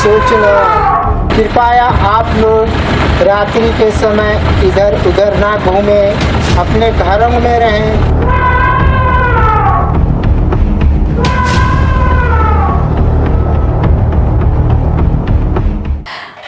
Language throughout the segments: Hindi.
सोचना। कृपया आप लोग रात्रि के समय इधर उधर ना घूमें, अपने घरों में रहें।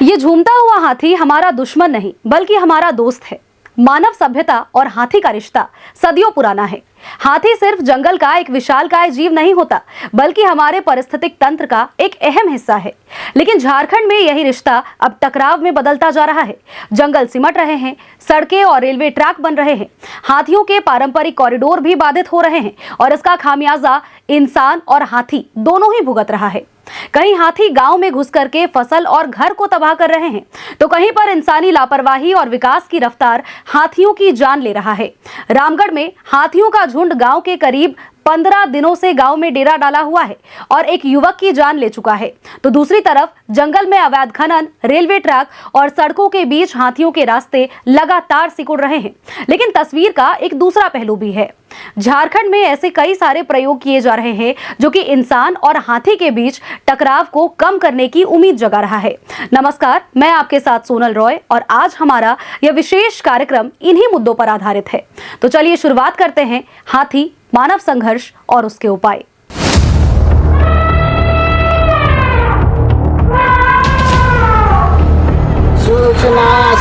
ये झूमता हुआ हाथी हमारा दुश्मन नहीं बल्कि हमारा दोस्त है। मानव सभ्यता और हाथी का रिश्ता सदियों पुराना है। हाथी सिर्फ जंगल का एक विशालकाय जीव नहीं होता बल्कि हमारे पारिस्थितिक तंत्र का एक अहम हिस्सा है। लेकिन झारखंड में यही रिश्ता अब टकराव में बदलता जा रहा है। जंगल सिमट रहे हैं, सड़कें और रेलवे ट्रैक बन रहे हैं, हाथियों के पारंपरिक कॉरिडोर भी बाधित हो रहे हैं और इसका खामियाजा इंसान और हाथी दोनों ही भुगत रहा है। कहीं हाथी गांव में घुस करके फसल और घर को तबाह कर रहे हैं तो कहीं पर इंसानी लापरवाही और विकास की रफ्तार हाथियों की जान ले रहा है। रामगढ़ में हाथियों का झुंड गांव के करीब 15 दिनों से गांव में डेरा डाला हुआ है और एक युवक की जान ले चुका है, तो दूसरी तरफ जंगल में अवैध खनन, रेलवे ट्रैक और सड़कों के बीच हाथियों के रास्ते लगातार सिकुड़ रहे हैं। लेकिन तस्वीर का एक दूसरा पहलू भी है। झारखंड में ऐसे कई सारे प्रयोग किए जा रहे हैं जो कि इंसान और हाथी के बीच टकराव को कम करने की उम्मीद जगा रहा है। नमस्कार, मैं आपके साथ सोनल रॉय और आज हमारा यह विशेष कार्यक्रम इन्हीं मुद्दों पर आधारित है। तो चलिए शुरुआत करते हैं हाथी, मानव संघर्ष और उसके उपाय।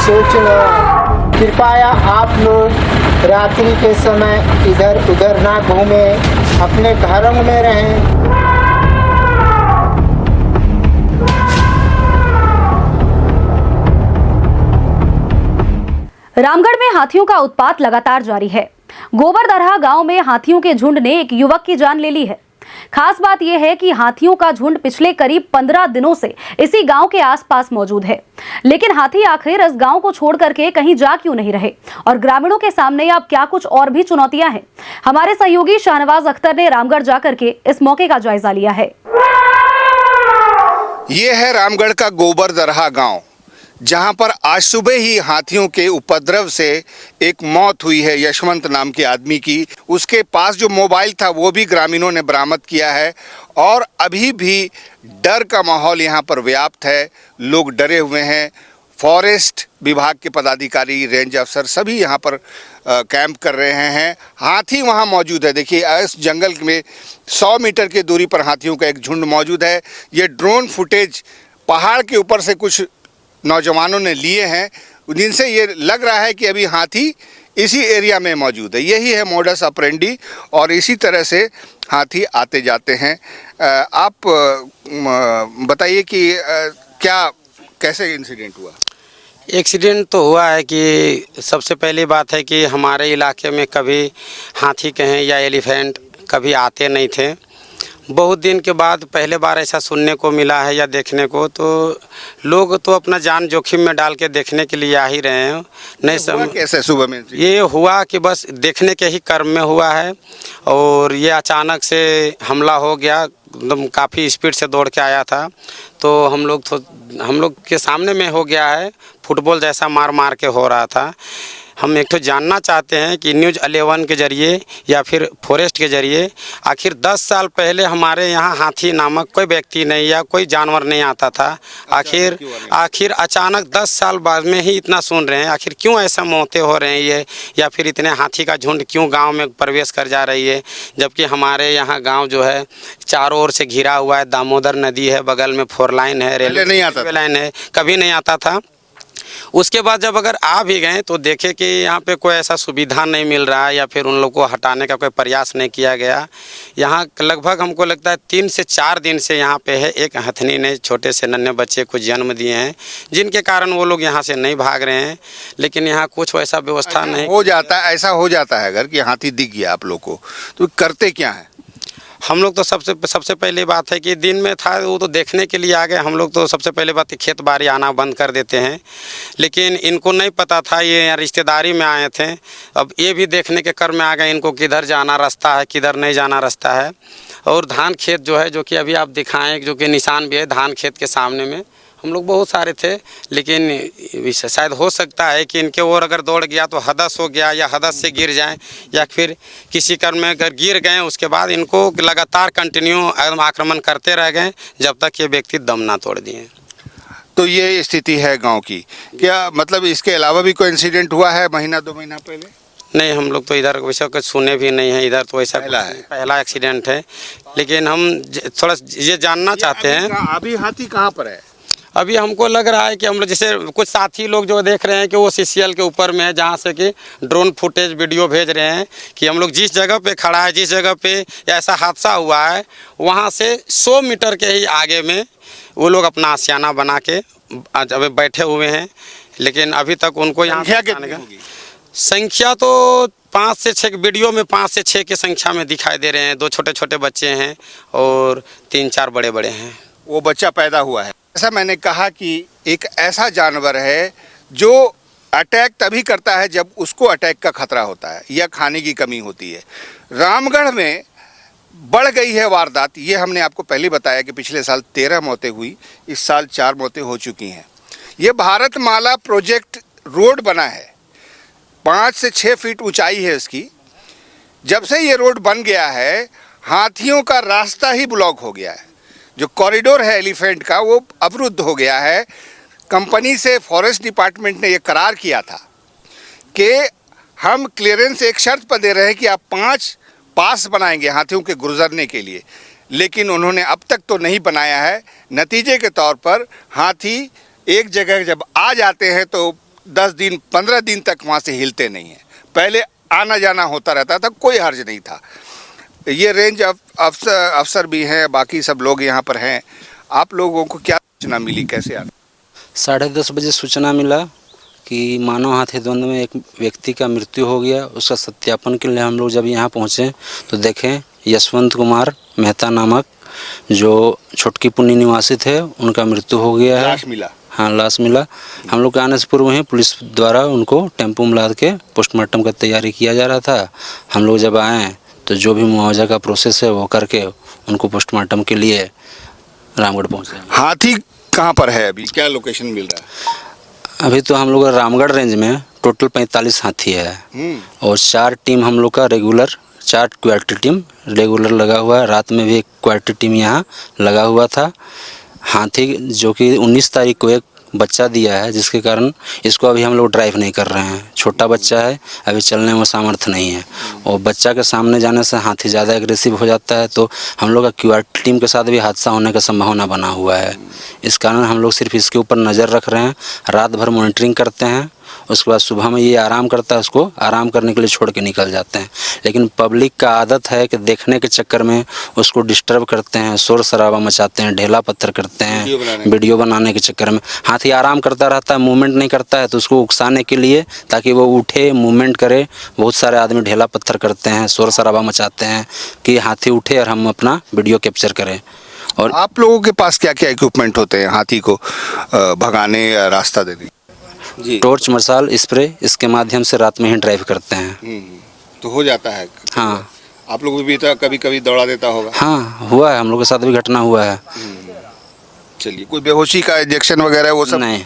सोचना। कृपया आप लोग रात्रि के समय इधर उधर ना घूमें, अपने घरों में रहें। रामगढ़ में हाथियों का उत्पात लगातार जारी है। गोबरदरहा गांव में हाथियों के झुंड ने एक युवक की जान ले ली है। खास बात यह है कि हाथियों का झुंड पिछले करीब 15 दिनों से इसी गांव के आसपास मौजूद है। लेकिन हाथी आखिर इस गांव को छोड़ करके कहीं जा क्यों नहीं रहे और ग्रामीणों के सामने अब क्या कुछ और भी चुनौतियां हैं। हमारे सहयोगी शाहनवाज अख्तर ने रामगढ़ जाकर के इस मौके का जायजा लिया है। ये है रामगढ़ का गोबरदरहा गांव, जहां पर आज सुबह ही हाथियों के उपद्रव से एक मौत हुई है यशवंत नाम के आदमी की। उसके पास जो मोबाइल था वो भी ग्रामीणों ने बरामद किया है और अभी भी डर का माहौल यहां पर व्याप्त है। लोग डरे हुए हैं। फॉरेस्ट विभाग के पदाधिकारी, रेंज अफसर सभी यहां पर कैंप कर रहे हैं। हाथी वहां मौजूद है। देखिए, इस जंगल में 100 मीटर की दूरी पर हाथियों का एक झुंड मौजूद है। ये ड्रोन फुटेज पहाड़ के ऊपर से कुछ नौजवानों ने लिए हैं, जिनसे ये लग रहा है कि अभी हाथी इसी एरिया में मौजूद है। यही है मोडस ऑपरेंडी और इसी तरह से हाथी आते जाते हैं। आप बताइए कि कैसे इंसिडेंट हुआ? एक्सीडेंट तो हुआ है कि सबसे पहली बात है कि हमारे इलाके में कभी हाथी कहें या एलिफेंट कभी आते नहीं थे। बहुत दिन के बाद पहले बार ऐसा सुनने को मिला है या देखने को, तो लोग तो अपना जान जोखिम में डाल के देखने के लिए आ ही रहे हैं। नहीं समझ कैसे सुबह में ये हुआ कि बस देखने के ही क्रम में हुआ है और ये अचानक से हमला हो गया। एकदम काफ़ी स्पीड से दौड़ के आया था, तो हम लोग के सामने में हो गया है। फुटबॉल जैसा मार मार के हो रहा था। हम एक तो जानना चाहते हैं कि न्यूज़ 11 के ज़रिए या फिर फॉरेस्ट के ज़रिए आखिर 10 साल पहले हमारे यहाँ हाथी नामक कोई व्यक्ति नहीं या कोई जानवर नहीं आता था। आखिर अचानक 10 साल बाद में ही इतना सुन रहे हैं। आखिर क्यों ऐसा मौतें हो रही है ये, या फिर इतने हाथी का झुंड क्यों गांव में प्रवेश कर जा रही है, जबकि हमारे यहाँ गांव जो है चारों ओर से घिरा हुआ है। दामोदर नदी है, बगल में 4 लाइन है, रेलवे लाइन है, कभी नहीं आता था। उसके बाद जब अगर आ भी गए तो देखे कि यहाँ पे कोई ऐसा सुविधा नहीं मिल रहा है या फिर उन लोग को हटाने का कोई प्रयास नहीं किया गया। यहाँ लगभग हमको लगता है 3 से 4 दिन से यहाँ पे है एक हथनी ने छोटे से नन्हे बच्चे को जन्म दिए हैं, जिनके कारण वो लोग यहाँ से नहीं भाग रहे हैं। लेकिन यहाँ कुछ वैसा व्यवस्था नहीं हो जाता है। ऐसा हो जाता है अगर कि हाथी दिख गया आप लोग को, तो करते क्या है? हम लोग तो सबसे पहली बात है कि दिन में था वो तो देखने के लिए आ गए। हम लोग तो सबसे पहले बात खेत बाड़ी आना बंद कर देते हैं, लेकिन इनको नहीं पता था, ये यहाँ रिश्तेदारी में आए थे। अब ये भी देखने के क्रम में आ गए इनको किधर जाना रास्ता है, किधर नहीं जाना रास्ता है। और धान खेत जो है, जो कि अभी आप दिखाएं, जो कि निशान भी है धान खेत के सामने में, हम लोग बहुत सारे थे। लेकिन शायद हो सकता है कि इनके ओर अगर दौड़ गया तो हदस हो गया या हदस से गिर जाएं, या फिर किसी क्रम में अगर गिर गए उसके बाद इनको लगातार कंटिन्यू आक्रमण करते रह गए जब तक ये व्यक्ति दम ना तोड़ दिए। तो ये स्थिति है गांव की। क्या मतलब इसके अलावा भी कोई इंसिडेंट हुआ है महीना 2 महीना पहले? नहीं, हम लोग तो इधर वैसा कुछ सुने भी नहीं है। इधर तो वैसा पहला एक्सीडेंट है। लेकिन हम थोड़ा ये जानना चाहते हैं, अभी हाथी कहाँ पर है? अभी हमको लग रहा है कि हम लोग जैसे कुछ साथी लोग जो देख रहे हैं कि वो CCL के ऊपर में है, जहाँ से कि ड्रोन फुटेज वीडियो भेज रहे हैं कि हम लोग जिस जगह पे खड़ा है, जिस जगह पे ऐसा हादसा हुआ है, वहाँ से 100 मीटर के ही आगे में वो लोग अपना आशियाना बना के अभी बैठे हुए हैं। लेकिन अभी तक उनको यहाँ संख्या तो 5 से 6 वीडियो में 5 से 6 की संख्या में दिखाई दे रहे हैं। 2 छोटे छोटे बच्चे हैं और 3-4 बड़े बड़े हैं। वो बच्चा पैदा हुआ है। ऐसा मैंने कहा कि एक ऐसा जानवर है जो अटैक तभी करता है जब उसको अटैक का खतरा होता है या खाने की कमी होती है। रामगढ़ में बढ़ गई है वारदात। ये हमने आपको पहले बताया कि पिछले साल 13 मौतें हुई, इस साल 4 मौतें हो चुकी हैं। ये भारतमाला प्रोजेक्ट रोड बना है, 5 से 6 फीट ऊंचाई है इसकी। जब से ये रोड बन गया है, हाथियों का रास्ता ही ब्लॉक हो गया है। जो कॉरिडोर है एलिफेंट का, वो अवरुद्ध हो गया है। कंपनी से फॉरेस्ट डिपार्टमेंट ने ये करार किया था कि हम क्लियरेंस एक शर्त पर दे रहे हैं कि आप 5 पास बनाएंगे हाथियों के गुजरने के लिए, लेकिन उन्होंने अब तक तो नहीं बनाया है। नतीजे के तौर पर हाथी एक जगह जब आ जाते हैं तो 10 दिन 15 दिन तक वहाँ से हिलते नहीं हैं। पहले आना जाना होता रहता था, कोई हर्ज नहीं था। ये रेंज अफसर भी हैं, बाकी सब लोग यहाँ पर हैं। आप लोगों को क्या सूचना मिली, कैसे आ? 10:30 बजे सूचना मिला कि मानव हाथी द्वंद्व में एक व्यक्ति का मृत्यु हो गया। उसका सत्यापन के लिए हम लोग जब यहाँ पहुँचे तो देखें यशवंत कुमार मेहता नामक जो छोटकी पुन्नी निवासी थे, उनका मृत्यु हो गया है। लाश मिला? हाँ, लाश मिला। हम लोग के आने से पूर्व ही पुलिस द्वारा उनको टेम्पो में लाद के पोस्टमार्टम का तैयारी किया जा रहा था। हम लोग जब आए तो जो भी मुआवजा का प्रोसेस है वो करके उनको पोस्टमार्टम के लिए रामगढ़ पहुँचे। हाथी कहाँ पर है अभी, क्या लोकेशन मिल रहा है? अभी तो हम लोग रामगढ़ रेंज में टोटल 45 हाथी है और 4 टीम हम लोग का रेगुलर, 4 क्वालिटी टीम रेगुलर लगा हुआ है। रात में भी एक क्वालिटी टीम यहाँ लगा हुआ था। हाथी जो कि 19 तारीख को एक बच्चा दिया है, जिसके कारण इसको अभी हम लोग ड्राइव नहीं कर रहे हैं। छोटा बच्चा है, अभी चलने में सामर्थ्य नहीं है और बच्चा के सामने जाने से हाथी ज़्यादा एग्रेसिव हो जाता है। तो हम लोग का क्यूआरटी टीम के साथ भी हादसा होने का संभावना बना हुआ है। इस कारण हम लोग सिर्फ इसके ऊपर नज़र रख रहे हैं, रात भर मॉनिटरिंग करते हैं। उसके बाद सुबह में ये आराम करता है, उसको आराम करने के लिए छोड़ के निकल जाते हैं। लेकिन पब्लिक का आदत है कि देखने के चक्कर में उसको डिस्टर्ब करते हैं, शोर शराबा मचाते हैं, ढेला पत्थर करते हैं। वीडियो बनाने के चक्कर में हाथी आराम करता रहता है, मूवमेंट नहीं करता है, तो उसको उकसाने के लिए ताकि वो उठे, मूवमेंट करे, बहुत सारे आदमी ढेला पत्थर करते हैं, शोर शराबा मचाते हैं कि हाथी उठे और हम अपना वीडियो कैप्चर करें। और आप लोगों के पास क्या क्या इक्विपमेंट होते हैं हाथी को भगाने या रास्ता देने? जी, टॉर्च, मशाल, स्प्रे, इसके माध्यम से रात में ही ड्राइव करते हैं। तो हो जाता है? हाँ। आप लोग भी तो कभी कभी दौड़ा देता होगा? हाँ, हुआ है, हम लोग के साथ भी घटना हुआ है। चलिए, कोई बेहोशी का इंजेक्शन वगैरह वो सब नहीं,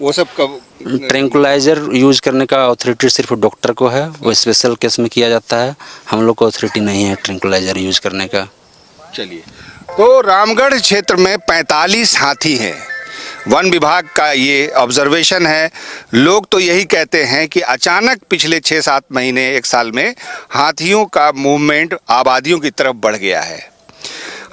वो सब कब? ट्रैंकुलाइजर यूज करने का अथॉरिटी सिर्फ डॉक्टर को है, वो स्पेशल केस में किया जाता है। हम लोग को अथॉरिटी नहीं है ट्रैंकुलाइजर यूज करने का। चलिए, तो रामगढ़ क्षेत्र में 45 हाथी हैं। वन विभाग का ये ऑब्जर्वेशन है। लोग तो यही कहते हैं कि अचानक पिछले 6-7 महीने, 1 साल में हाथियों का मूवमेंट आबादियों की तरफ बढ़ गया है।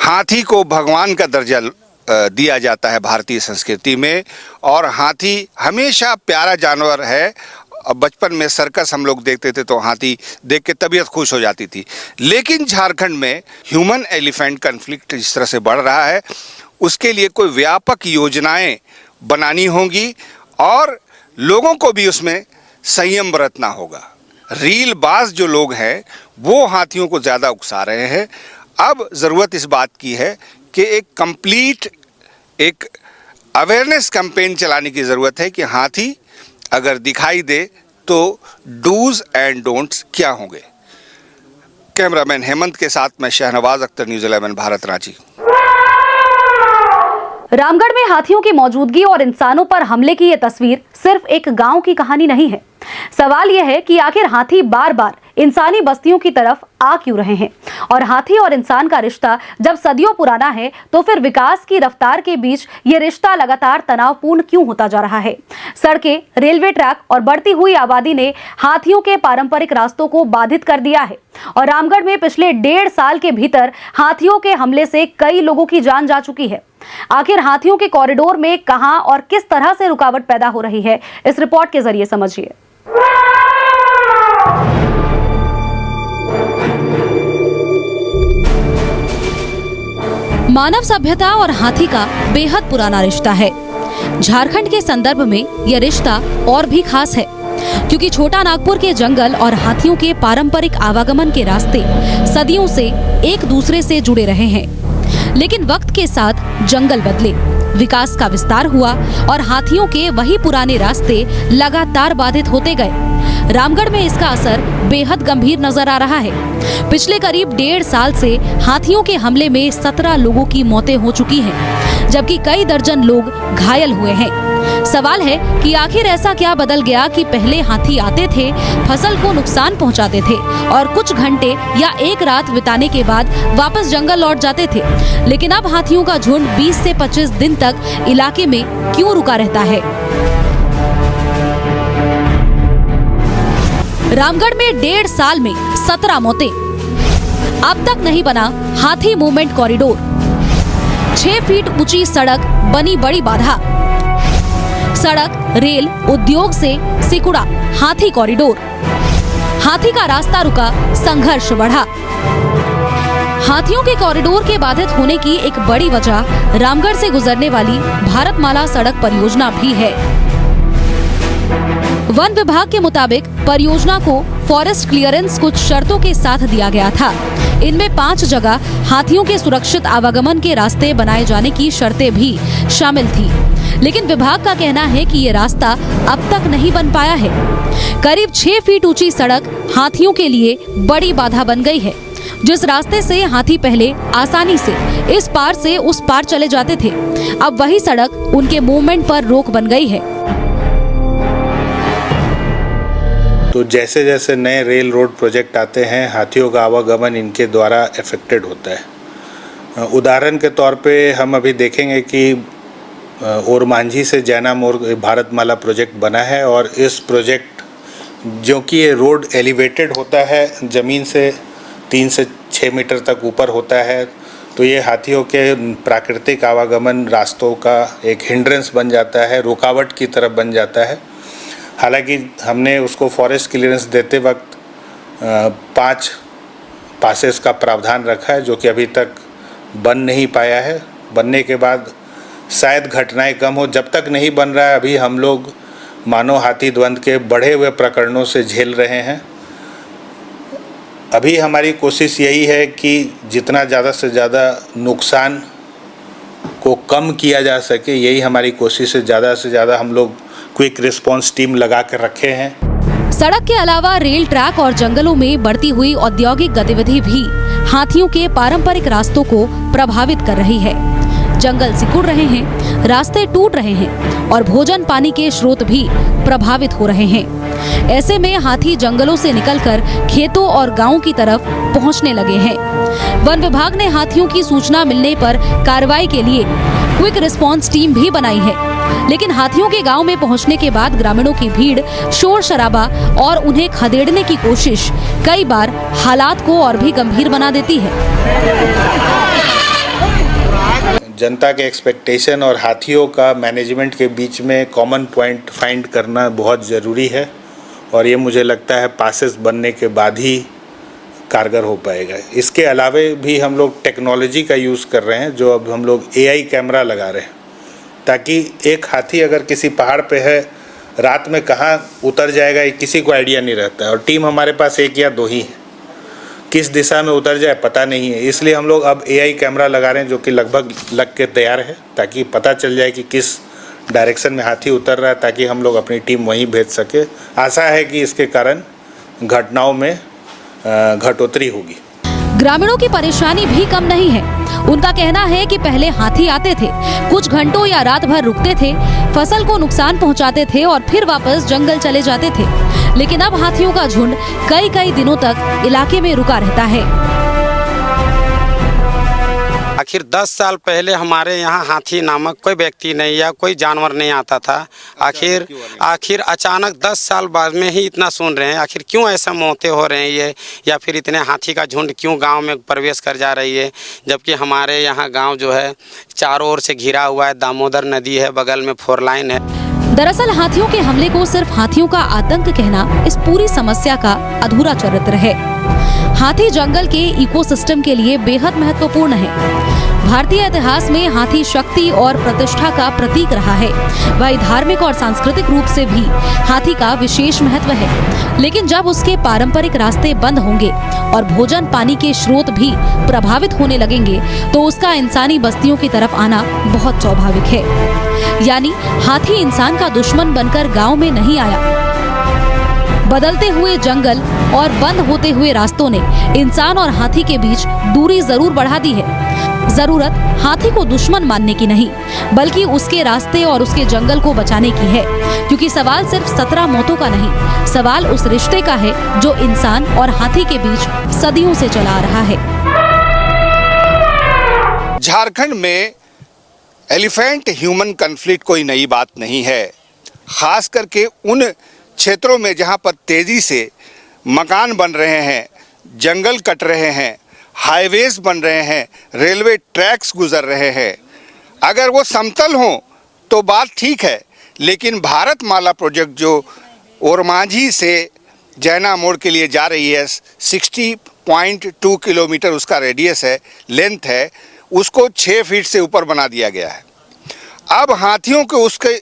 हाथी को भगवान का दर्जा दिया जाता है भारतीय संस्कृति में और हाथी हमेशा प्यारा जानवर है। बचपन में सर्कस हम लोग देखते थे तो हाथी देख के तबीयत खुश हो जाती थी। लेकिन झारखंड में ह्यूमन एलिफेंट कन्फ्लिक्ट जिस तरह से बढ़ रहा है, उसके लिए कोई व्यापक योजनाएं बनानी होंगी और लोगों को भी उसमें संयम बरतना होगा। रीलबाज जो लोग हैं वो हाथियों को ज़्यादा उकसा रहे हैं। अब ज़रूरत इस बात की है कि एक कंप्लीट एक अवेयरनेस कैंपेन चलाने की ज़रूरत है कि हाथी अगर दिखाई दे तो डूज एंड डोंट्स क्या होंगे। कैमरामैन हेमंत के साथ मैं शहनवाज अख्तर, न्यूज़ 11 भारत, रांची। रामगढ़ में हाथियों की मौजूदगी और इंसानों पर हमले की ये तस्वीर सिर्फ एक गांव की कहानी नहीं है। सवाल यह है कि आखिर हाथी बार बार इंसानी बस्तियों की तरफ आ क्यों रहे हैं? और हाथी और इंसान का रिश्ता जब सदियों पुराना है तो फिर विकास की रफ्तार के बीच ये रिश्ता लगातार तनावपूर्ण क्यों होता जा रहा है? सड़कें, रेलवे ट्रैक और बढ़ती हुई आबादी ने हाथियों के पारंपरिक रास्तों को बाधित कर दिया है और रामगढ़ में पिछले 1.5 साल के भीतर हाथियों के हमले से कई लोगों की जान जा चुकी है। आखिर हाथियों के कॉरिडोर में कहां और किस तरह से रुकावट पैदा हो रही है, इस रिपोर्ट के जरिए समझिए। मानव सभ्यता और हाथी का बेहद पुराना रिश्ता है। झारखंड के संदर्भ में यह रिश्ता और भी खास है क्योंकि छोटा नागपुर के जंगल और हाथियों के पारंपरिक आवागमन के रास्ते सदियों से एक दूसरे से जुड़े रहे हैं। लेकिन वक्त के साथ जंगल बदले, विकास का विस्तार हुआ और हाथियों के वही पुराने रास्ते लगातार बाधित होते गए। रामगढ़ में इसका असर बेहद गंभीर नजर आ रहा है। पिछले करीब 1.5 साल से हाथियों के हमले में 17 लोगों की मौतें हो चुकी हैं, जबकि कई दर्जन लोग घायल हुए हैं। सवाल है कि आखिर ऐसा क्या बदल गया कि पहले हाथी आते थे, फसल को नुकसान पहुंचाते थे और कुछ घंटे या एक रात बिताने के बाद वापस जंगल लौट जाते थे, लेकिन अब हाथियों का झुंड 20 से 25 दिन तक इलाके में क्यों रुका रहता है? रामगढ़ में 1.5 साल में 17 मौतें। अब तक नहीं बना हाथी मूवमेंट कॉरिडोर। 6 फीट ऊंची सड़क बनी बड़ी बाधा। सड़क, रेल, उद्योग से सिकुड़ा हाथी कॉरिडोर। हाथी का रास्ता रुका, संघर्ष बढ़ा। हाथियों के कॉरिडोर के बाधित होने की एक बड़ी वजह रामगढ़ से गुजरने वाली भारतमाला सड़क परियोजना भी है। वन विभाग के मुताबिक परियोजना को फॉरेस्ट क्लियरेंस कुछ शर्तों के साथ दिया गया था। इनमें 5 जगह हाथियों के सुरक्षित आवागमन के रास्ते बनाए जाने की शर्तें भी शामिल थी, लेकिन विभाग का कहना है कि ये रास्ता अब तक नहीं बन पाया है। करीब 6 फीट ऊंची सड़क हाथियों के लिए बड़ी बाधा बन गई है। जिस रास्ते से हाथी पहले आसानी से इस पार से उस पार चले जाते थे, अब वही सड़क उनके मूवमेंट पर रोक बन गई है। तो जैसे जैसे नए रेल रोड प्रोजेक्ट आते हैं, हाथियों का आवागमन इनके द्वारा अफेक्टेड होता है। उदाहरण के तौर पे हम अभी देखेंगे कि ओरमांझी से जैना मोड़ भारतमाला प्रोजेक्ट बना है और इस प्रोजेक्ट जो कि ये रोड एलिवेटेड होता है, ज़मीन से 3 से 6 मीटर तक ऊपर होता है, तो ये हाथियों के प्राकृतिक आवागमन रास्तों का एक हिंड्रेंस बन जाता है, रुकावट की तरफ बन जाता है। हालांकि हमने उसको फॉरेस्ट क्लियरेंस देते वक्त 5 पासेस का प्रावधान रखा है, जो कि अभी तक बन नहीं पाया है। बनने के बाद शायद घटनाएं कम हो। जब तक नहीं बन रहा है, अभी हम लोग मानव हाथी द्वंद के बढ़े हुए प्रकरणों से झेल रहे हैं। अभी हमारी कोशिश यही है कि जितना ज़्यादा से ज़्यादा नुकसान को कम किया जा सके, यही हमारी कोशिश है। ज़्यादा से ज़्यादा हम लोग क्विक रिस्पांस टीम लगा कर रखे हैं। सड़क के अलावा रेल ट्रैक और जंगलों में बढ़ती हुई औद्योगिक गतिविधि भी हाथियों के पारंपरिक रास्तों को प्रभावित कर रही है। जंगल सिकुड़ रहे हैं, रास्ते टूट रहे हैं और भोजन पानी के स्रोत भी प्रभावित हो रहे हैं। ऐसे में हाथी जंगलों से निकलकर खेतों और गांवों की तरफ पहुंचने लगे हैं। वन विभाग ने हाथियों की सूचना मिलने पर कार्रवाई के लिए क्विक रिस्पांस टीम भी बनाई है, लेकिन हाथियों के गांव में पहुंचने के बाद ग्रामीणों की भीड़, शोर शराबा और उन्हें खदेड़ने की कोशिश कई बार हालात को और भी गंभीर बना देती है। जनता के एक्सपेक्टेशन और हाथियों का मैनेजमेंट के बीच में कॉमन पॉइंट फाइंड करना बहुत ज़रूरी है और ये मुझे लगता है पासेस बनने के बाद ही कारगर हो पाएगा। इसके अलावे भी हम लोग टेक्नोलॉजी का यूज़ कर रहे हैं, जो अब हम लोग AI कैमरा लगा रहे हैं, ताकि एक हाथी अगर किसी पहाड़ पे है, रात में कहाँ उतर जाएगा ये किसी को आइडिया नहीं रहता है और टीम हमारे पास 1 या 2 ही है। किस दिशा में उतर जाए पता नहीं है, इसलिए हम लोग अब AI कैमरा लगा रहे हैं, जो कि लगभग लग के तैयार है, ताकि पता चल जाए कि किस डायरेक्शन में हाथी उतर रहा है, ताकि हम लोग अपनी टीम वहीं भेज सके। आशा है कि इसके कारण घटनाओं में घटोतरी होगी। ग्रामीणों की परेशानी भी कम नहीं है। उनका कहना है कि पहले हाथी आते थे, कुछ घंटों या रात भर रुकते थे, फसल को नुकसान पहुंचाते थे और फिर वापस जंगल चले जाते थे। लेकिन अब हाथियों का झुंड कई दिनों तक इलाके में रुका रहता है। आखिर 10 साल पहले हमारे यहाँ हाथी नामक कोई व्यक्ति नहीं या कोई जानवर नहीं आता था। आखिर अचानक 10 साल बाद में ही इतना सुन रहे हैं। आखिर क्यों ऐसा मौतें हो रही है ये, या फिर इतने हाथी का झुंड क्यों गांव में प्रवेश कर जा रही है, जबकि हमारे यहाँ गांव जो है चारों ओर से घिरा हुआ है, दामोदर नदी है, बगल में 4 लाइन है। दरअसल हाथियों के हमले को सिर्फ हाथियों का आतंक कहना इस पूरी समस्या का अधूरा चरित्र है। हाथी जंगल के इकोसिस्टम के लिए बेहद महत्वपूर्ण है। भारतीय इतिहास में हाथी शक्ति और प्रतिष्ठा का प्रतीक रहा है। वही धार्मिक और सांस्कृतिक रूप से भी हाथी का विशेष महत्व है। लेकिन जब उसके पारंपरिक रास्ते बंद होंगे और भोजन पानी के स्रोत भी प्रभावित होने लगेंगे, तो उसका इंसानी बस्तियों की तरफ आना बहुत स्वाभाविक है। यानी हाथी इंसान का दुश्मन बनकर गांव में नहीं आया। बदलते हुए जंगल और बंद होते हुए रास्तों ने इंसान और हाथी के बीच दूरी जरूर बढ़ा दी है। जरूरत हाथी को दुश्मन मानने की नहीं, बल्कि उसके रास्ते और उसके जंगल को बचाने की है। क्योंकि सवाल सिर्फ 17 मौतों का नहीं, सवाल उस रिश्ते का है जो इंसान और हाथी के बीच सदियों से चला आ रहा है। झारखंड में एलिफेंट ह्यूमन कॉन्फ्लिक्ट कोई नई बात नहीं है। खास करके उन क्षेत्रों में जहां पर तेजी से मकान बन रहे हैं, जंगल कट रहे हैं, हाईवेज बन रहे हैं, रेलवे ट्रैक्स गुजर रहे हैं। अगर वो समतल हों तो बात ठीक है, लेकिन भारत माला प्रोजेक्ट जो ओरमांझी से जैना मोड़ के लिए जा रही है, 60.2 किलोमीटर उसका रेडियस है, लेंथ है, उसको 6 फीट से ऊपर बना दिया गया है। अब हाथियों को उसके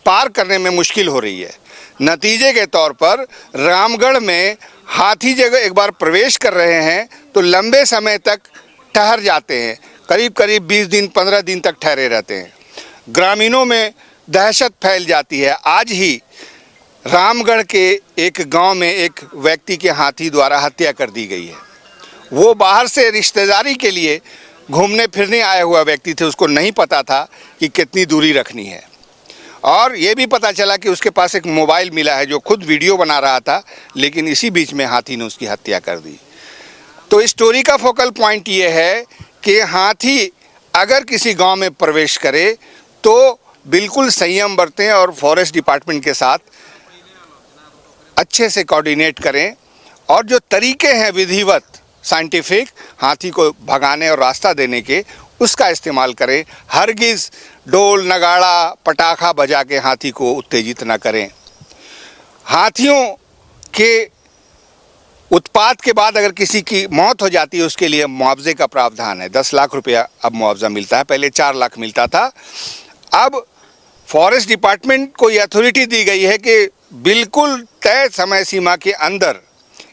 पार करने में मुश्किल हो रही है। नतीजे के तौर पर रामगढ़ में हाथी जगह एक बार प्रवेश कर रहे हैं तो लंबे समय तक ठहर जाते हैं, करीब 20 दिन 15 दिन तक ठहरे रहते हैं। ग्रामीणों में दहशत फैल जाती है। आज ही रामगढ़ के एक गांव में एक व्यक्ति के हाथी द्वारा हत्या कर दी गई है। वो बाहर से रिश्तेदारी के लिए घूमने फिरने आया हुआ व्यक्ति थे, उसको नहीं पता था कि कितनी दूरी रखनी है। और ये भी पता चला कि उसके पास एक मोबाइल मिला है जो खुद वीडियो बना रहा था, लेकिन इसी बीच में हाथी ने उसकी हत्या कर दी। तो इस स्टोरी का फोकल पॉइंट ये है कि हाथी अगर किसी गांव में प्रवेश करे तो बिल्कुल संयम बरतें और फॉरेस्ट डिपार्टमेंट के साथ अच्छे से कोऑर्डिनेट करें, और जो तरीके हैं विधिवत साइंटिफिक हाथी को भगाने और रास्ता देने के, उसका इस्तेमाल करें। हरगिज़ ढोल नगाड़ा पटाखा बजा के हाथी को उत्तेजित न करें। हाथियों के उत्पात के बाद अगर किसी की मौत हो जाती है, उसके लिए मुआवजे का प्रावधान है। 10 लाख रुपया अब मुआवजा मिलता है, पहले 4 लाख मिलता था। अब फॉरेस्ट डिपार्टमेंट को ये अथॉरिटी दी गई है कि बिल्कुल तय समय सीमा के अंदर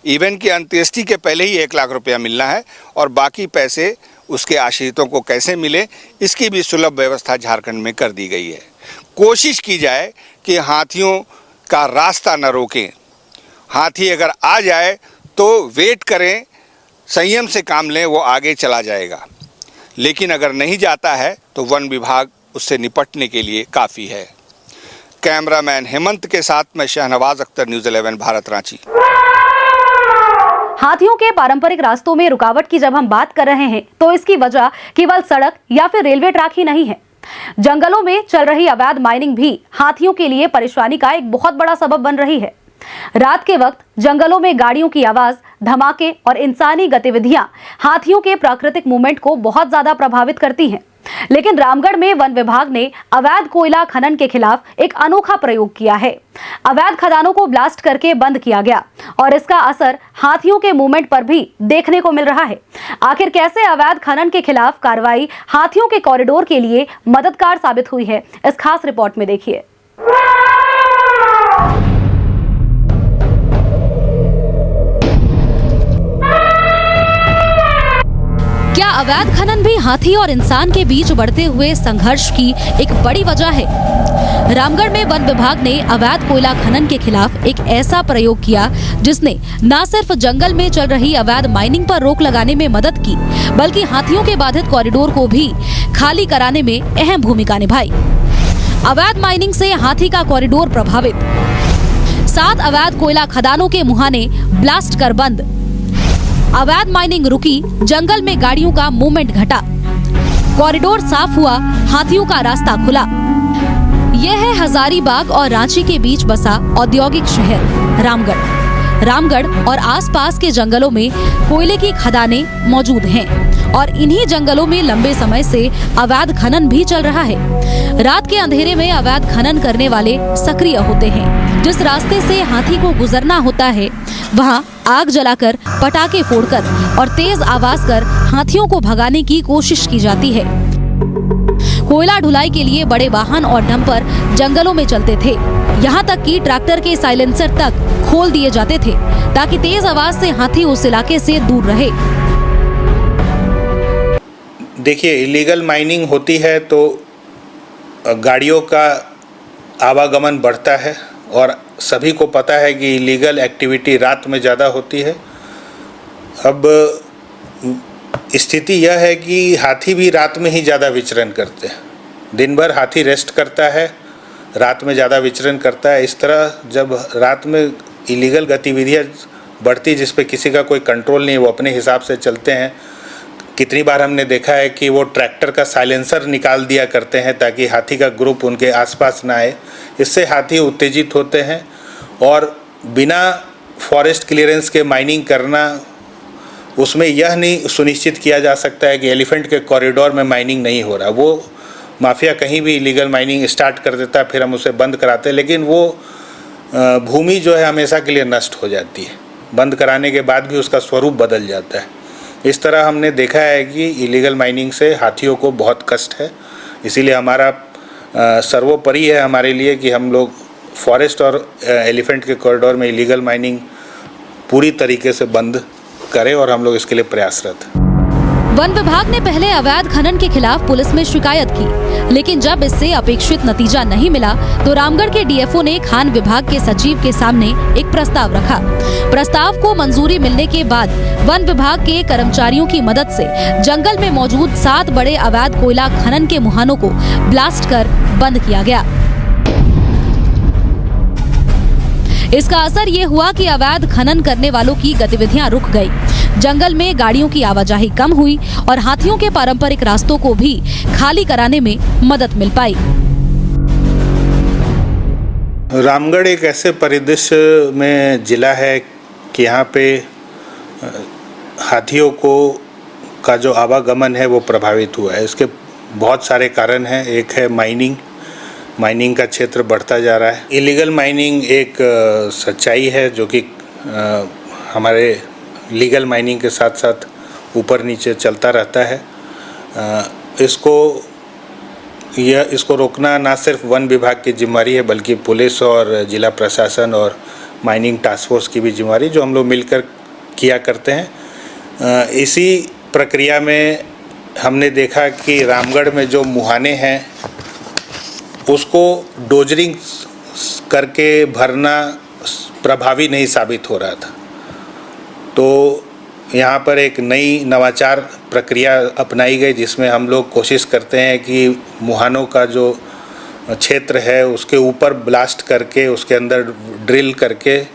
इवेंट की अंत्येष्टि के पहले ही 1 लाख रुपया मिलना है, और बाकी पैसे उसके आश्रितों को कैसे मिले, इसकी भी सुलभ व्यवस्था झारखंड में कर दी गई है। कोशिश की जाए कि हाथियों का रास्ता न रोकें। हाथी अगर आ जाए तो वेट करें, संयम से काम लें, वो आगे चला जाएगा। लेकिन अगर नहीं जाता है तो वन विभाग उससे निपटने के लिए काफ़ी है। कैमरामैन हेमंत के साथ मैं शहनवाज अख्तर, न्यूज़ 11 भारत, रांची। हाथियों के पारंपरिक रास्तों में रुकावट की जब हम बात कर रहे हैं तो इसकी वजह केवल सड़क या फिर रेलवे ट्रैक ही नहीं है। जंगलों में चल रही अवैध माइनिंग भी हाथियों के लिए परेशानी का एक बहुत बड़ा सबब बन रही है। रात के वक्त जंगलों में गाड़ियों की आवाज, धमाके और इंसानी गतिविधियां हाथियों के प्राकृतिक मूवमेंट को बहुत ज्यादा प्रभावित करती हैं। लेकिन रामगढ़ में वन विभाग ने अवैध कोयला खनन के खिलाफ एक अनोखा प्रयोग किया है। अवैध खदानों को ब्लास्ट करके बंद किया गया और इसका असर हाथियों के मूवमेंट पर भी देखने को मिल रहा है। आखिर कैसे अवैध खनन के खिलाफ कार्रवाई हाथियों के कॉरिडोर के लिए मददगार साबित हुई है, इस खास रिपोर्ट में देखिए। क्या अवैध खनन भी हाथी और इंसान के बीच बढ़ते हुए संघर्ष की एक बड़ी वजह है? रामगढ़ में वन विभाग ने अवैध कोयला खनन के खिलाफ एक ऐसा प्रयोग किया जिसने न सिर्फ जंगल में चल रही अवैध माइनिंग पर रोक लगाने में मदद की, बल्कि हाथियों के बाधित कॉरिडोर को भी खाली कराने में अहम भूमिका निभाई। अवैध माइनिंग से हाथी का कॉरिडोर प्रभावित, 7 अवैध कोयला खदानों के मुहाने ब्लास्ट कर बंद। अवैध माइनिंग रुकी, जंगल में गाड़ियों का मूवमेंट घटा। कॉरिडोर साफ हुआ, हाथियों का रास्ता खुला। यह है हजारीबाग और रांची के बीच बसा औद्योगिक शहर रामगढ़। रामगढ़ और आसपास के जंगलों में कोयले की खदानें मौजूद हैं और इन्हीं जंगलों में लंबे समय से अवैध खनन भी चल रहा है। रात के अंधेरे में अवैध खनन करने वाले सक्रिय होते हैं। जिस रास्ते से हाथी को गुजरना होता है वहां आग जलाकर, पटाखे फोड़कर और तेज आवाज कर हाथियों को भगाने की कोशिश की जाती है। कोयला ढुलाई के लिए बड़े वाहन और डंपर जंगलों में चलते थे। यहाँ तक कि ट्रैक्टर के साइलेंसर तक खोल दिए जाते थे ताकि तेज आवाज से हाथी उस इलाके से दूर रहे। देखिए, इलीगल माइनिंग होती है तो गाड़ियों का आवागमन बढ़ता है और सभी को पता है कि इलीगल एक्टिविटी रात में ज़्यादा होती है। अब स्थिति यह है कि हाथी भी रात में ही ज़्यादा विचरण करते हैं। दिन भर हाथी रेस्ट करता है, रात में ज़्यादा विचरण करता है। इस तरह जब रात में इलीगल गतिविधियाँ बढ़ती जिस पे किसी का कोई कंट्रोल नहीं, वो अपने हिसाब से चलते हैं। कितनी बार हमने देखा है कि वो ट्रैक्टर का साइलेंसर निकाल दिया करते हैं ताकि हाथी का ग्रुप उनके आसपास ना आए। इससे हाथी उत्तेजित होते हैं और बिना फॉरेस्ट क्लियरेंस के माइनिंग करना, उसमें यह नहीं सुनिश्चित किया जा सकता है कि एलिफेंट के कॉरिडोर में माइनिंग नहीं हो रहा। वो माफिया कहीं भी इलीगल माइनिंग स्टार्ट कर देता है, फिर हम उसे बंद कराते हैं, लेकिन वो भूमि जो है हमेशा के लिए नष्ट हो जाती है। बंद कराने के बाद भी उसका स्वरूप बदल जाता है। इस तरह हमने देखा है कि इलीगल माइनिंग से हाथियों को बहुत कष्ट है। इसीलिए हमारा सर्वोपरि है हमारे लिए कि हम लोग फॉरेस्ट और एलिफेंट के कॉरिडोर में इलीगल माइनिंग पूरी तरीके से बंद करें और हम लोग इसके लिए प्रयासरत हैं। वन विभाग ने पहले अवैध खनन के खिलाफ पुलिस में शिकायत की, लेकिन जब इससे अपेक्षित नतीजा नहीं मिला तो रामगढ़ के डीएफओ ने खान विभाग के सचिव के सामने एक प्रस्ताव रखा। प्रस्ताव को मंजूरी मिलने के बाद वन विभाग के कर्मचारियों की मदद से जंगल में मौजूद 7 बड़े अवैध कोयला खनन के मुहानों को ब्लास्ट कर बंद किया गया। इसका असर ये हुआ कि अवैध खनन करने वालों की गतिविधियां रुक गई। जंगल में गाड़ियों की आवाजाही कम हुई और हाथियों के पारंपरिक रास्तों को भी खाली कराने में मदद मिल पाई। रामगढ़ एक ऐसे परिदृश्य में जिला है कि यहाँ पे हाथियों का जो आवागमन है वो प्रभावित हुआ है। इसके बहुत सारे कारण हैं। एक है माइनिंग का क्षेत्र बढ़ता जा रहा है। इलीगल माइनिंग एक सच्चाई है जो कि हमारे लीगल माइनिंग के साथ साथ ऊपर नीचे चलता रहता है। इसको रोकना ना सिर्फ वन विभाग की जिम्मेदारी है बल्कि पुलिस और जिला प्रशासन और माइनिंग टास्क फोर्स की भी जिम्मेदारी, जो हम लोग मिलकर किया करते हैं। इसी प्रक्रिया में हमने देखा कि रामगढ़ में जो मुहाने हैं उसको डोजरिंग करके भरना प्रभावी नहीं साबित हो रहा था। तो यहाँ पर एक नई नवाचार प्रक्रिया अपनाई गई जिसमें हम लोग कोशिश करते हैं कि मुहानों का जो क्षेत्र है उसके ऊपर ब्लास्ट करके, उसके अंदर ड्रिल करके,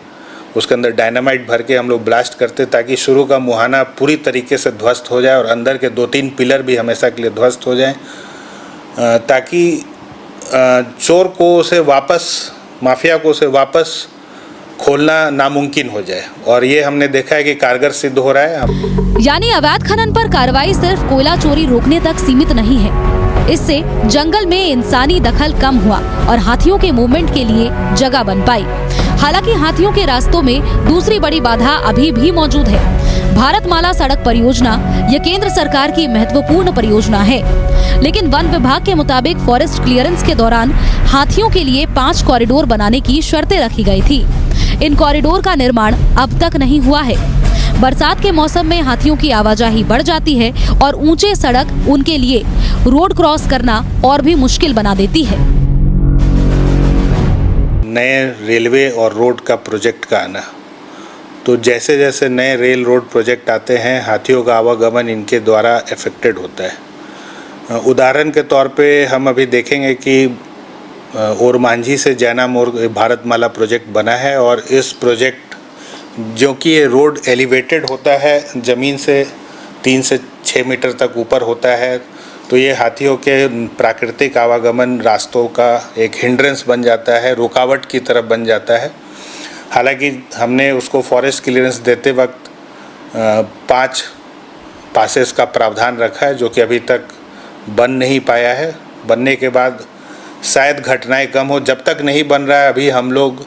उसके अंदर डायनामाइट भर के हम लोग ब्लास्ट करते ताकि शुरू का मुहाना पूरी तरीके से ध्वस्त हो जाए और अंदर के 2-3 पिलर भी हमेशा के लिए ध्वस्त हो जाएं, ताकि चोर को उसे वापस, माफिया को उसे वापस खोलना नामुमकिन हो जाए। और ये हमने देखा है कि कारगर सिद्ध हो रहा है। यानी अवैध खनन पर कार्रवाई सिर्फ कोयला चोरी रोकने तक सीमित नहीं है। इससे जंगल में इंसानी दखल कम हुआ और हाथियों के मूवमेंट के लिए जगह बन पाई। हालांकि हाथियों के रास्तों में दूसरी बड़ी बाधा अभी भी मौजूद है। भारतमाला सड़क परियोजना ये केंद्र सरकार की महत्वपूर्ण परियोजना है, लेकिन वन विभाग के मुताबिक फॉरेस्ट क्लियरेंस के दौरान हाथियों के लिए 5 कॉरिडोर बनाने की शर्तें रखी गई थी। इन कॉरिडोर का निर्माण अब तक नहीं हुआ है। बरसात के मौसम में हाथियों की आवाजाही बढ़ जाती है और ऊंचे सड़क उनके लिए रोड क्रॉस करना और भी मुश्किल बना देती है। नए रेलवे और रोड का प्रोजेक्ट का आना, तो जैसे जैसे नए रेल रोड प्रोजेक्ट आते हैं हाथियों का आवागमन इनके द्वारा अफेक्टेड होता है। उदाहरण के तौर पे हम अभी देखेंगे कि ओरमांझी से जैना मोड़ भारतमाला प्रोजेक्ट बना है और इस प्रोजेक्ट जो कि ये रोड एलिवेटेड होता है, ज़मीन से 3 से 6 मीटर तक ऊपर होता है, तो ये हाथियों के प्राकृतिक आवागमन रास्तों का एक हिंड्रेंस बन जाता है, रुकावट की तरफ बन जाता है। हालांकि हमने उसको फॉरेस्ट क्लियरेंस देते वक्त 5 पासेस का प्रावधान रखा है, जो कि अभी तक बन नहीं पाया है। बनने के बाद शायद घटनाएं कम हो। जब तक नहीं बन रहा है, अभी हम लोग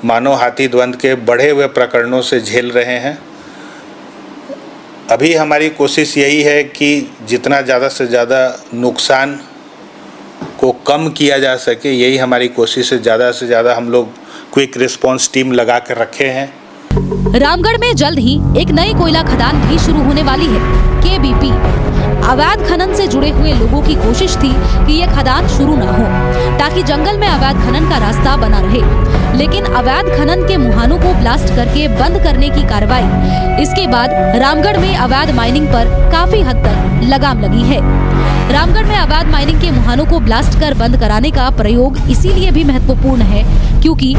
मानव हाथी द्वंद्व के बढ़े हुए प्रकरणों से झेल रहे हैं। अभी हमारी कोशिश यही है कि जितना ज़्यादा से ज़्यादा नुकसान को कम किया जा सके, यही हमारी कोशिश है। ज़्यादा से ज़्यादा हम लोग क्विक रिस्पांस टीम लगा कर रखे हैं। रामगढ़ में जल्द ही एक नई कोयला खदान भी शुरू होने वाली है, केबीपी। अवैध खनन से जुड़े हुए लोगों की कोशिश थी कि ये खदान शुरू न हो, ताकि जंगल में अवैध खनन का रास्ता बना रहे। लेकिन अवैध खनन के मुहानों को ब्लास्ट करके बंद करने की कार्रवाई, इसके बाद रामगढ़ में अवैध माइनिंग पर काफी हद तक लगाम लगी है। रामगढ़ में अवैध माइनिंग के मुहानों को ब्लास्ट कर बंद कराने का प्रयोग इसीलिए भी महत्वपूर्ण है क्योंकि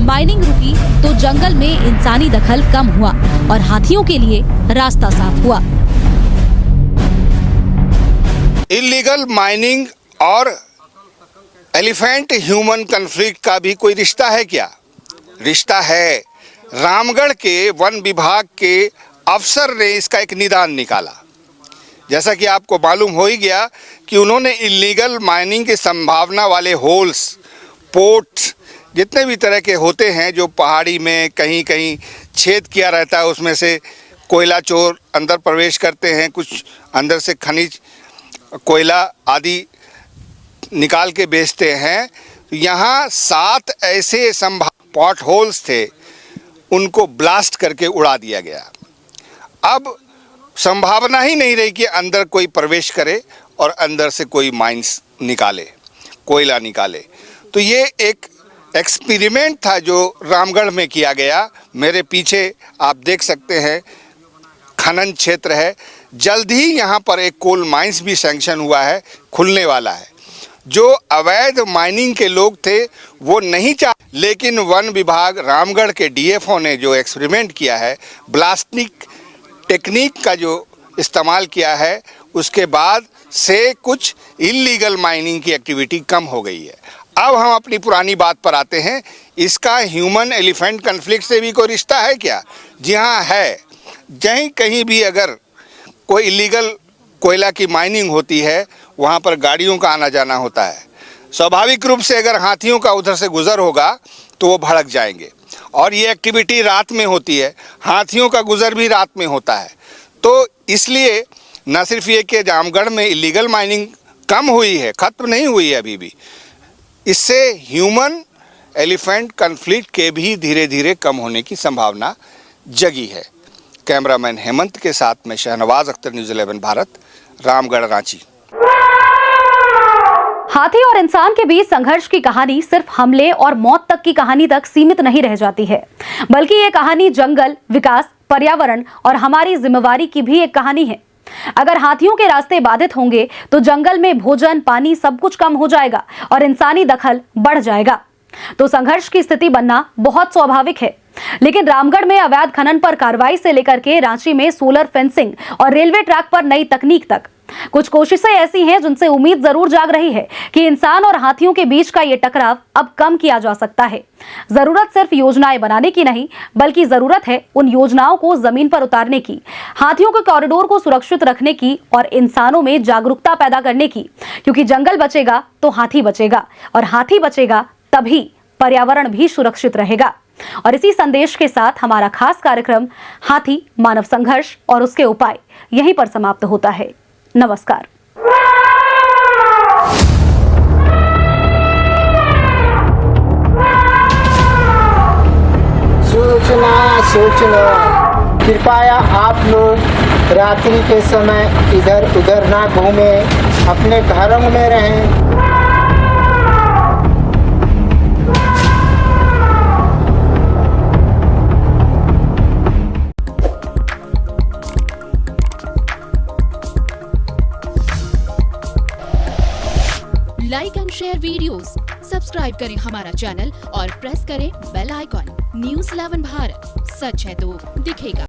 माइनिंग रुकी तो जंगल में इंसानी दखल कम हुआ और हाथियों के लिए रास्ता साफ हुआ। इलीगल माइनिंग और एलिफेंट ह्यूमन कन्फ्लिक्ट का भी कोई रिश्ता है क्या? रिश्ता है। रामगढ़ के वन विभाग के अफसर ने इसका एक निदान निकाला। जैसा कि आपको मालूम हो ही गया कि उन्होंने इलीगल माइनिंग की संभावना वाले होल्स, पोर्ट्स, जितने भी तरह के होते हैं जो पहाड़ी में कहीं कहीं छेद किया रहता है, उसमें से कोयला चोर अंदर प्रवेश करते हैं, कुछ अंदर से खनिज कोयला आदि निकाल के बेचते हैं। यहाँ 7 ऐसे पॉट होल्स थे, उनको ब्लास्ट करके उड़ा दिया गया। अब संभावना ही नहीं रही कि अंदर कोई प्रवेश करे और अंदर से कोई माइंस निकाले, कोयला निकाले। तो ये एक एक्सपेरिमेंट था जो रामगढ़ में किया गया। मेरे पीछे आप देख सकते हैं खनन क्षेत्र है। जल्द ही यहाँ पर एक कोल माइंस भी सैंक्शन हुआ है, खुलने वाला है। जो अवैध माइनिंग के लोग थे वो नहीं लेकिन वन विभाग रामगढ़ के डीएफओ ने जो एक्सपेरिमेंट किया है, ब्लास्टिंग टेक्निक का जो इस्तेमाल किया है, उसके बाद से कुछ इलीगल माइनिंग की एक्टिविटी कम हो गई है। अब हम अपनी पुरानी बात पर आते हैं, इसका ह्यूमन एलिफेंट कन्फ्लिक्ट से भी कोई रिश्ता है क्या? जी हाँ है। जहीं कहीं भी अगर कोई इलीगल कोयला की माइनिंग होती है, वहाँ पर गाड़ियों का आना जाना होता है। स्वाभाविक रूप से अगर हाथियों का उधर से गुजर होगा तो वो भड़क जाएंगे और ये एक्टिविटी रात में होती है, हाथियों का गुजर भी रात में होता है। तो इसलिए न सिर्फ ये कि रामगढ़ में इलीगल माइनिंग कम हुई है, ख़त्म नहीं हुई है अभी भी, इससे ह्यूमन एलिफेंट कन्फ्लिक्ट के भी धीरे धीरे कम होने की संभावना जगी है। कैमरामैन हेमंत के साथ में शहनवाज अख्तर, न्यूज़ 11 भारत, रामगढ़, रांची। हाथी और इंसान के बीच संघर्ष की कहानी सिर्फ हमले और मौत तक की कहानी तक सीमित नहीं रह जाती है, बल्कि ये कहानी जंगल, विकास, पर्यावरण और हमारी जिम्मेवारी की भी एक कहानी है। अगर हाथियों के रास्ते बाधित होंगे तो जंगल में भोजन, पानी सब कुछ कम हो जाएगा और इंसानी दखल बढ़ जाएगा। तो संघर्ष की स्थिति बनना बहुत स्वाभाविक है। लेकिन रामगढ़ में अवैध खनन पर कार्रवाई से लेकर के रांची में सोलर फेंसिंग और रेलवे ट्रैक पर नई तकनीक तक कुछ कोशिशें ऐसी हैं जिनसे उम्मीद जरूर जाग रही है कि इंसान और हाथियों के बीच का ये टकराव अब कम किया जा सकता है। जरूरत सिर्फ योजनाएं बनाने की नहीं, बल्कि जरूरत है उन योजनाओं को जमीन पर उतारने की, हाथियों के कॉरिडोर को सुरक्षित रखने की और इंसानों में जागरूकता पैदा करने की। क्योंकि जंगल बचेगा तो हाथी बचेगा और हाथी बचेगा तभी पर्यावरण भी सुरक्षित रहेगा। और इसी संदेश के साथ हमारा खास कार्यक्रम हाथी, मानव संघर्ष और उसके उपाय यहीं पर समाप्त होता है। नमस्कार। सूचना कृपया आप लोग रात्रि के समय इधर उधर ना घूमें, अपने घरों में रहें। Like and share videos, subscribe subscribe करें हमारा चैनल और प्रेस करें बेल आइकॉन। न्यूज़ 11 भारत, सच है तो दिखेगा।